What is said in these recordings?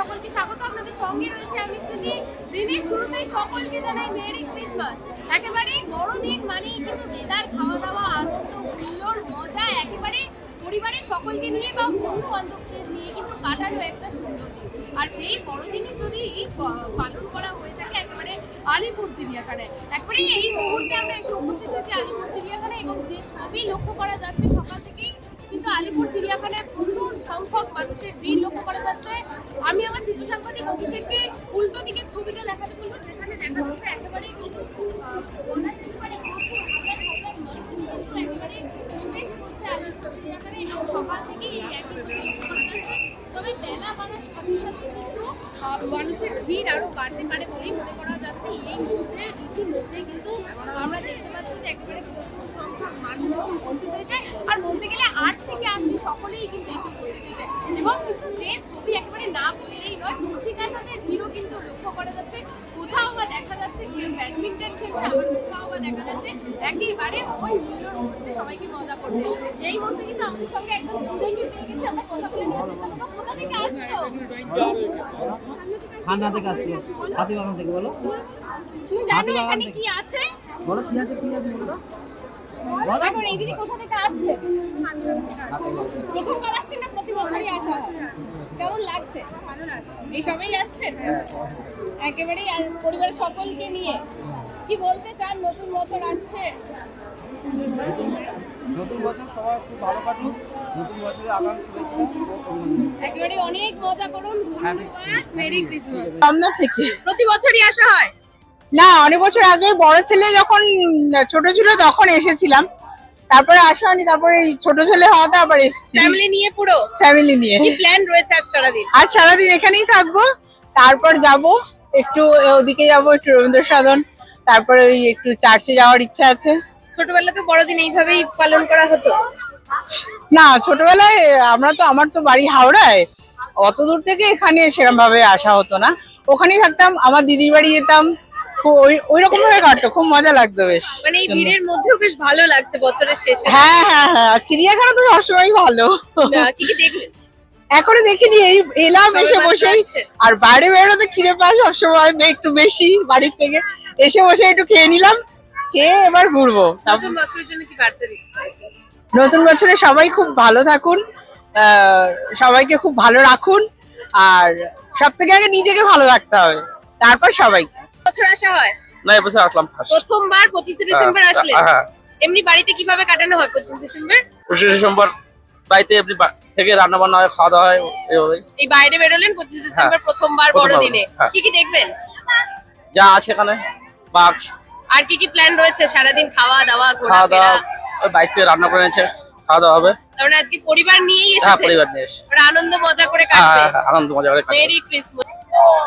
সকলকে স্বাগত। আপনাদের সঙ্গে রয়েছে আমি শ্রীনি। দিনের শুরুতেই সকলকে জানাই মেরি ক্রিসমাস। একেবারে বড়দিন মানেই কিন্তু দেদার খাওয়া দাওয়া, আনন্দ, হুল্লোড়, মজা, একেবারে পরিবারের সকলকে নিয়ে বা বন্ধু বান্ধবদের নিয়ে কিন্তু কাটানো একটা সুন্দর দিন। আর সেই বড়দিনে যদি পালন করা হয়ে থাকে একেবারে আলিপুর চিড়িয়াখানায়, একবারে এই মুহূর্তে আমরা এসে উপস্থিত হয়েছি আলিপুর চিড়িয়াখানায়, এবং যে ছবি লক্ষ্য করা যাচ্ছে সকাল থেকেই কিন্তু আলিপুর চিড়িয়াখানায় প্রচুর সংখ্যক মানুষের ভিড় লক্ষ্য করা যাচ্ছে। আমি আমার চিত্র সাংবাদিক অভিষেককে উল্টো দিকের ছবিটা দেখাতে বলবো, যেখানে দেখা যাচ্ছে একেবারে কিন্তু সকাল থেকে এই একই ছবি লক্ষ্য করা যাচ্ছে। তবে বেলা বাড়ার সাথে সাথে কিন্তু মানুষের ভিড় আরো বাড়তে পারে বলেই মনে করা যাচ্ছে। এই মুহূর্তে ইতিমধ্যে কিন্তু আমরা দেখতে পাচ্ছি যে একেবারে প্রচুর সংখ্যক মানুষ উপস্থিত হয়েছে, আর বলতে গেলে 8 থেকে 80 সকলেই কিন্তু এসে উপস্থিত হয়েছে। এবং কিন্তু যে ছবি একেবারে না বললেই নয়, কচিকাচাদের ভিড়ও কিন্তু লক্ষ্য করা যাচ্ছে। কোথাও বা দেখা যাচ্ছে কেউ ব্যাডমিন্টন খেলছে, আবার কোথাও বা দেখা যাচ্ছে একেবারে ওই ভিড়ের মধ্যে সবাইকে মজা করছে। এই মুহূর্তে কিন্তু আমাদের সঙ্গে একদম ঘুরেকে পেয়ে গেছে, আমরা কথা বলে নেওয়ার চেষ্টা করবো। কোথা থেকে আসছো? খান্না থেকে আসছি, হাতিবাগান থেকে। বলো, তুমি জানো এখানে কি আছে? বলো কি আছে, কি আছে বলো। এখন এই দিদি কোথা থেকে আসছে? প্রথমবার আসছেন না প্রতি বছরই আসা হয়? কেমন লাগছে? ভালো লাগছে। এই সবাই আসছেন একেবারেই, আর পরিবারের সকলকে নিয়ে কি বলতে চান? নতুন বছর আসছে, নতুন বছর সবার খুব ভালো কাটুক। নতুন বছরে আগাম শুভেচ্ছা ও অভিনন্দন। একেবারে অনেক মজা করুন। ধন্যবাদ, মেরি ক্রিসমাস। রমনা থেকে প্রতি বছরই আসা হয়? না, অনেক বছর আগে বড় ছেলে যখন ছোট ছিল তখন এসেছিলাম, তারপরে আসা হয়নি। তারপরে এই ছোট ছেলে হওয়াতে আবার এসেছি ফ্যামিলি নিয়ে, পুরো ফ্যামিলি নিয়ে। কি প্ল্যান রয়েছে আজ সারাদিন? আজ সারাদিন এখানেই থাকবো, তারপর যাব একটু ওদিকে যাব, একটু রবীন্দ্র সদন, তারপরে ওই একটু চার্চে যাওয়ার ইচ্ছা আছে। ছোটবেলাতে বড়দিন এইভাবেই পালন করা হতো? না, ছোটবেলায় আমার তো বাড়ি হাওড়ায়, অত দূর থেকে এখানে সেরকম ভাবে আসা হতো না। ওখানেই থাকতাম, আমার দিদির বাড়ি যেতাম, ওই রকম ভাবে কাটতো, খুব মজা লাগতো বেশ। মানে এই ভিড়ের মধ্যেও বেশ ভালো লাগছে বছরের শেষে। হ্যাঁ হ্যাঁ হ্যাঁ, চিড়িয়াখানা তো সবসময় ভালো। কি কি দেখলেন? এখনো দেখিনি, এই এলাম এসে বসে। আসছে। আর বাইরে বেরোতে খিদে পায় সবসময় একটু বেশি, বাড়ির থেকে এসে বসে একটু খেয়ে নিলাম, খেয়ে এবার ঘুরবো। নতুন বছরের জন্য কি বার্তা দিতে চাইছেন? নতুন বছরে সবাই খুব ভালো থাকুন, সবাইকে খুব ভালো রাখুন, আর সব থেকে আগে নিজেকে ভালো রাখতে হবে, তারপর সবাইকে। বছর আসা হয় না, এবছর আসলাম ফার্স্ট। প্রথমবার 25 ডিসেম্বর আসলেন? হ্যাঁ, এমনি বাড়িতে কিভাবে কাটানো হয় 25 ডিসেম্বর? 25 ডিসেম্বর বাড়িতে এমনি থেকে রান্না বান্না হয়, খাওয়া দাওয়া হয়, এইভাবেই। এই বাইরে বেরোলেন 25 ডিসেম্বর প্রথমবার বড়দিনে, কি কি দেখবেন? যা আছে এখানে বাঘ। আর কি কি প্ল্যান রয়েছে সারাদিন? খাওয়া দাওয়া, খাওয়া ঘোরাফেরা? দাওয়া ওই বাড়িতে রান্না করে এনেছে, খাওয়া দাওয়া হবে। তার মানে আজকে পরিবার নিয়েই হ্যাঁ, এসেছে? পরিবার নিয়ে এসে। ওরা আনন্দ মজা করে কাটবে। হ্যাঁ, আনন্দ মজা করে কাটবে। Merry Christmas.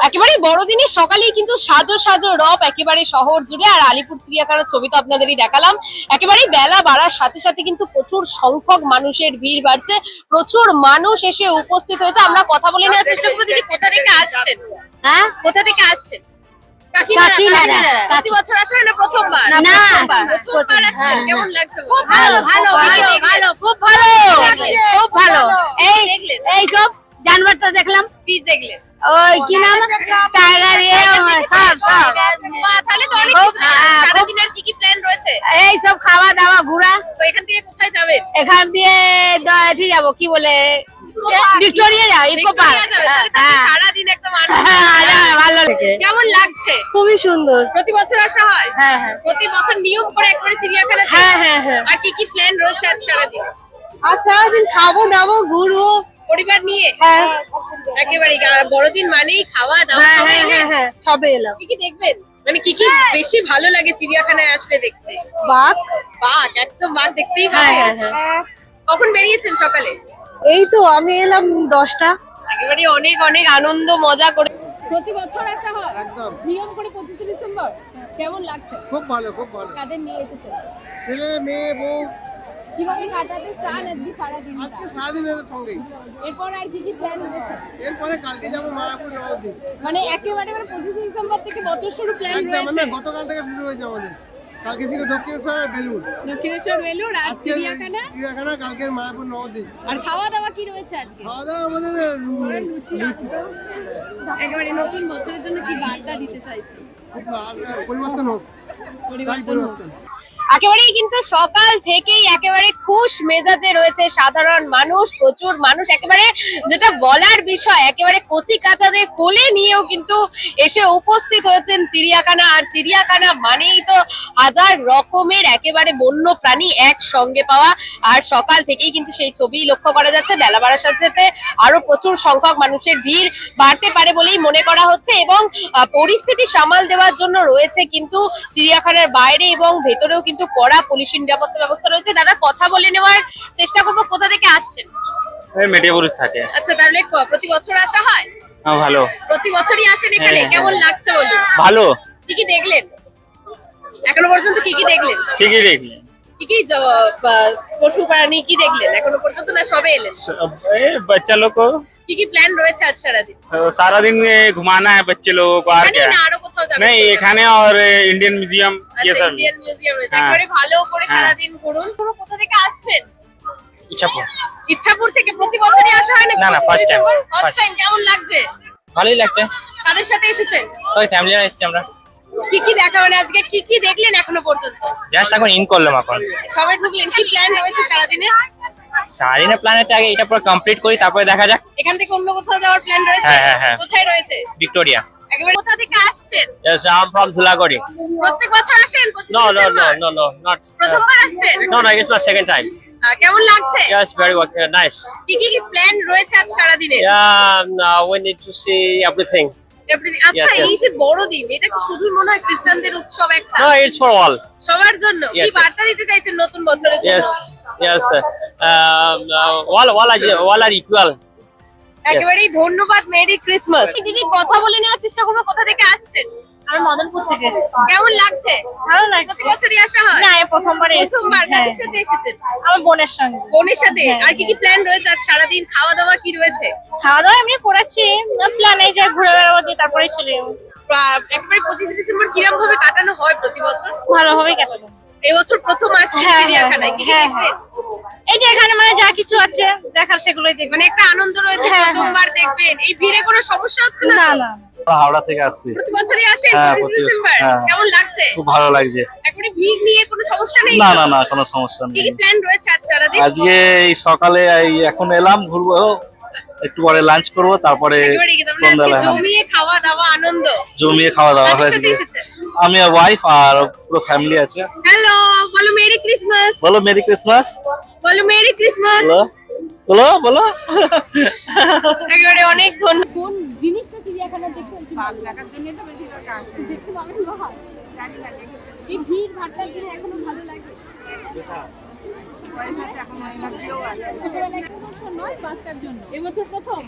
একেবারে বড়দিনের সকালেই কিন্তু সাজো সাজো রব একেবারে শহর জুড়ে। আর আলিপুর চিড়িয়াখানার ছবি তো আপনাদেরই দেখালাম। একেবারে বেলা বাড়ার সাথে সাথে কিন্তু প্রচুর সংখ্যক মানুষের ভিড় বাড়ছে, প্রচুর মানুষ এসে উপস্থিত হয়েছে। আমরা কথা বলে নেওয়ার চেষ্টা করবো, দিদি কোথা থেকে আসছেন? হ্যাঁ, কোথা থেকে আসছেন? কাকিনাড়া। প্রতি বছর আসা হয় না প্রথমবার? না, প্রথমবার আসছেন। কেমন লাগছে? ভালো ভালো ভালো, খুব ভালো খুব ভালো। এই সব জানোয়ারটা দেখলাম। কি দেখলেন? ওই কি নাম, টাইগার, সব বাহ, তাহলে তো অনেক কিছু। সারাদিন আর কি কি প্ল্যান রয়েছে? এই সব খাওয়া দাওয়া ঘোরা। তো এখান থেকে কোথায় যাবেন? এখান দিয়ে এতে যাবো, কি বলে, ভিক্টোরিয়া যাও, ইকো পার্ক। সারাদিন একদম আনন্দ। ভালো লাগে, কেমন লাগছে? খুবই সুন্দর। প্রতি বছর আসা হয়? হ্যাঁ হ্যাঁ প্রতি বছর নিয়ম করে একবারে চিড়িয়াখানা? হ্যাঁ হ্যাঁ হ্যাঁ। আর কি কি প্ল্যান রয়েছে আজ সারাদিন? আর সারাদিন খাবো দাবো ঘুরবো। পরিবার নিয়ে? হ্যাঁ একেবারে বড়দিন মানেই খাওয়া দাওয়া। হ্যাঁ সবাই এলে? হ্যাঁ হ্যাঁ, সবে এলাম। কি কি দেখবেন? মানে কি কি বেশি ভালো লাগে চিড়িয়াখানায় আসলে দেখতে? বাঘ। বাঘ, একদম বাঘ দেখতেই হ্যাঁ পাবেন। হ্যাঁ হ্যাঁ। কখন বেরিয়েছেন সকালে? এই তো আমি এলাম 10টা। একেবারে অনেক অনেক আনন্দ মজা করে। প্রতি বছর আসা হয় একদম নিয়ম করে 25 ডিসেম্বর। কেমন লাগছে? খুব ভালো, খুব ভালো। কাদের নিয়ে এসেছেন? ছেলে মেয়ে বউ কিভাবে কাটাতে চান আজকে সারাদিন? সারাদিন এদের সঙ্গেই। এরপর আর কি কি প্ল্যান রয়েছে? এরপরে কালকে যাবো মায়াপুর নবদ্বীপ। মানে একেবারে 25 ডিসেম্বর থেকে বছর শুরু প্ল্যান রয়েছে? গতকাল থেকে শুরু হয়েছে আমাদের। কালকে ছিল দক্ষিণেশ্বর বেলুড়, দক্ষিণেশ্বর বেলুড় আর আজকে চিড়িয়াখানা। চিড়িয়াখানা, কালকের মায়াপুর নবদ্বীপ। আর খাওয়া দাওয়া কি রয়েছে আজকে? খাওয়া দাওয়া আমাদের লুচি। একেবারে নতুন বছরের জন্য কি বার্তা দিতে চাইছে? পরিবর্তন হোক, চাই পরিবর্তন। একেবারেই কিন্তু সকাল থেকেই একেবারে খুশ মেজাজে রয়েছে সাধারণ মানুষ, প্রচুর মানুষ। একেবারে যেটা বলার বিষয়, একেবারে কচি কাচাদের কোলে নিয়েও কিন্তু এসে উপস্থিত হয়েছেন চিড়িয়াখানা। আর চিড়িয়াখানা মানেই তো হাজার রকমের একেবারে বন্য প্রাণী একসঙ্গে পাওয়া। আর সকাল থেকেই কিন্তু সেই ছবি লক্ষ্য করা যাচ্ছে। বেলা বাড়ার সাথে সাথে আরো প্রচুর সংখ্যক মানুষের ভিড় বাড়তে পারে বলেই মনে করা হচ্ছে। এবং পরিস্থিতি সামাল দেওয়ার জন্য রয়েছে কিন্তু চিড়িয়াখানার বাইরে এবং ভেতরেও কিন্তু কড়া পুলিশ নিরাপত্তা ব্যবস্থা রয়েছে। দাদা, কথা বলে নেওয়ার চেষ্টা করবো, কোথা থেকে আসছেন? মেটিয়াপুর থাকে। আচ্ছা, তাহলে প্রতি বছর আসা হয়? হ্যাঁ, ভালো। প্রতি বছরই আসেন এখানে? হ্যাঁ, কেমন লাগছে বলুন? ভালো। কি কি দেখলেন এখনো পর্যন্ত? কি কি দেখলেন? ঠিকই দেখি। কি কি পশু প্রাণী কি দেখলেন এখনো পর্যন্ত, না সবে এলেন? बच्चा लोग को কি কি প্ল্যান রয়েছে আজ সারাদিন? सारा दिन घुमाना है बच्चे लोगों को। और এখানে क्या? না আরো কোথাও যাবেন? नहीं, এখানে और इंडियन म्यूजियम ये আচ্ছা, सब। ইন্ডিয়ান মিউজিয়াম রয়েছে। হ্যাঁ। একেবারে ভালো করে হ্যাঁ। সারাদিন ঘুরুন। পুরো কোথা থেকে আসছেন? ইচ্ছাপুর। ইচ্ছাপুর থেকে? প্রতি বছরই আসা হয় না? না, না, first time, first first time. কেমন লাগছে? ভালোই লাগছে। কাদের সাথে এসেছেন? ওই ফ্যামিলি নিয়ে এসেছি আমরা। কি কি দেখা, মানে আজকে কি কি দেখলেন এখনো পর্যন্ত? জাস্ট এখন ইন করলাম এখন। সবে ঢুকলেন। কি প্ল্যান রয়েছে সারাদিনের? সারাদিনের প্ল্যান আছে, আগে এটা পুরো কমপ্লিট করি, তারপরে দেখা যাক। এখান থেকে অন্য কোথাও যাওয়ার প্ল্যান রয়েছে? হ্যাঁ, হ্যাঁ, হ্যাঁ। কোথায় রয়েছে? ভিক্টোরিয়া। একেবারে কোথা থেকে আসছেন? Yes, I'm from Dhulagori. প্রত্যেক বছর আসেন? 25 No, ডিসেম্বর? not. প্রথমবার আসছেন? No, it's my second time. কেমন লাগছে? Yes, very well, nice. কি কি প্ল্যান রয়েছে আজ সারাদিনের? Yeah, we need to see everything. আচ্ছা, Yes, yes. এই যে বড়দিন, এটা কি শুধু মনে হয় খ্রিস্টানদের উৎসব একটা? No, it's for all. সবার জন্য কি Yes, yes. বার্তা দিতে চাইছেন নতুন বছরের জন্য? Yes. All are equal. একেবারেই ধন্যবাদ। Merry Christmas. দিদি, কথা বলে নেওয়ার চেষ্টা করবো, কোথা থেকে আসছেন? আমি মদনপুর থেকে এসেছি। কেমন লাগছে? ভালো প্রতি লাগছে। বছরই আসা হয়? না, এই প্রথমবার এসেছি। প্রথমবার। হ্যাঁ। কাদের সাথে এসেছেন? আমার বোনের সঙ্গে। বোনের সাথে। হ্যাঁ। আর কি কি প্ল্যান রয়েছে আজ সারাদিন? খাওয়া দাওয়া কি রয়েছে? খাওয়া দাওয়া এমনি করেছি, প্ল্যান এই যে ঘুরে বেড়াবো দিয়ে তারপরে চলে যাবো। একেবারে 25 ডিসেম্বর কিরকম ভাবে কাটানো হয় প্রতি বছর? ভালোভাবে কাটাবো। এবছর প্রথম আসছে হ্যাঁ, চিড়িয়াখানায়। কি কি হ্যাঁ, দেখবেন? এই যে এখানে মানে যা কিছু আছে দেখার সেগুলোই দেখবেন। মানে একটা আনন্দ রয়েছে, হ্যাঁ, প্রথমবার দেখবেন। এই ভিড়ে কোনো সমস্যা হচ্ছে না না তো? না হাওড়া থেকে আসছি। প্রতি বছরই আসেন হ্যাঁ, 25 প্রতি বছর। ডিসেম্বর? হ্যাঁ। কেমন লাগছে? খুব ভালো লাগছে। একেবারে ভিড় নিয়ে কোনো সমস্যা নেই? না তো? না না, কোনো সমস্যা কি নেই। কি প্ল্যান রয়েছে আজ সারাদিন? আজকে এই সকালে এখন এলাম, ঘুরবো, একটু পরে লাঞ্চ করব, তারপরে একেবারে কি, তার মানে আজকে সন্ধ্যাবেলা জমিয়ে খাওয়া দাওয়া আনন্দ। জমিয়ে খাওয়া দাওয়া কাদের হয়েছে। সাথে এসেছেন? আমি ওয়াইফ আর পুরো ফ্যামিলি আছে। হ্যালো, বলো মেরি ক্রিসমাস। বলো মেরি ক্রিসমাস। বলো মেরি ক্রিসমাস। বলো বলো বলো। একেবারে অনেক ধন্যবাদ। কোন জিনিসটা চিড়িয়াখানা দেখতে বেশি ভালো লাগে? দেখার জন্য তো বেশি লোক আসে। দেখতে পাবেন বাবা? এই ভিড় ভাট্টার দিনে এখনো ভালো লাগে? এখন এনার্জিও আছে। ছোটবেলায় এক বছর নয়, বাচ্চার জন্য। এবছর প্রথম?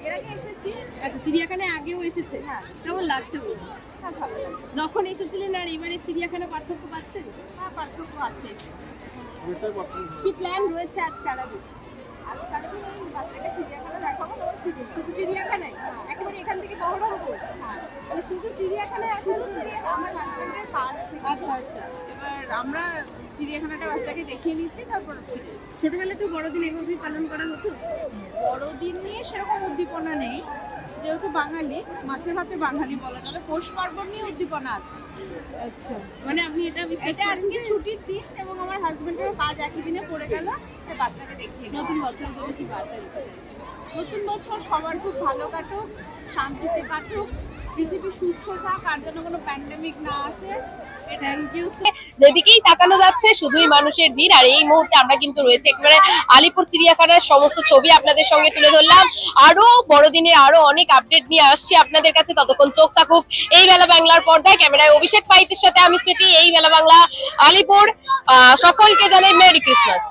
এর আগে এসেছি। আচ্ছা, চিড়িয়াখানায় আগেও এসেছে? কেমন লাগছে বলুন? ভালো লাগছে। যখন এসেছিলেন আর এবারে চিড়িয়াখানা পার্থক্য পাচ্ছেন? পার্থক্য আছে। কি প্ল্যান রয়েছে আজ সারাদিন? আর সারাদিন ওই বাচ্চাকে চিড়িয়াখানা দেখাবো, তারপর ফিরে যাবো। শুধু চিড়িয়াখানায়? একেবারে এখান থেকে বহরমপুর? মানে শুধু চিড়িয়াখানায় আসার জন্য? আমার হাজবেন্ডের কাজ আছে। আচ্ছা আচ্ছা। এবার আমরা চিড়িয়াখানাটা বাচ্চাকে দেখিয়ে নিচ্ছি, তারপর ফিরে যাবো। ছোটবেলায় তো বড়দিন এভাবেই পালন করা হতো? বড়দিন নিয়ে সেরকম উদ্দীপনা নেই, যেহেতু বাঙালি, মাছে ভাতে বাঙালি বলা চলে। পৌষ পার্বণ নিয়ে উদ্দীপনা আছে। আচ্ছা, মানে আপনি এটা বিশ্বাস এটা করেন আজকে যে ছুটির দিন এবং আমার হাজবেন্ডেরও কাজ একই দিনে পড়ে গেল, তাই বাচ্চাকে দেখিয়ে নিলাম। নতুন বছরের জন্য কি বার্তা দিতে চাইছেন? নতুন বছর সবার খুব ভালো কাটুক, শান্তিতে কাটুক, পৃথিবী সুস্থ থাক, আর যেন কোনো প্যান্ডেমিক না আসে। Thank you. যেদিকেই তাকানো যাচ্ছে শুধুই মানুষের ভিড়। আর এই মুহূর্তে আমরা কিন্তু রয়েছে একেবারে আলিপুর চিড়িয়াখানার সমস্ত ছবি আপনাদের সঙ্গে তুলে ধরলাম। আরো বড়দিনের আরো অনেক আপডেট নিয়ে আসছি আপনাদের কাছে। ততক্ষণ চোখ থাকুক এই বেলা বাংলার পর্দায়। ক্যামেরায় অভিষেক পাইতের সাথে আমি স্মৃতি। এই বেলা বাংলা আলিপুর। সকলকে জানাই মেরি ক্রিসমাস।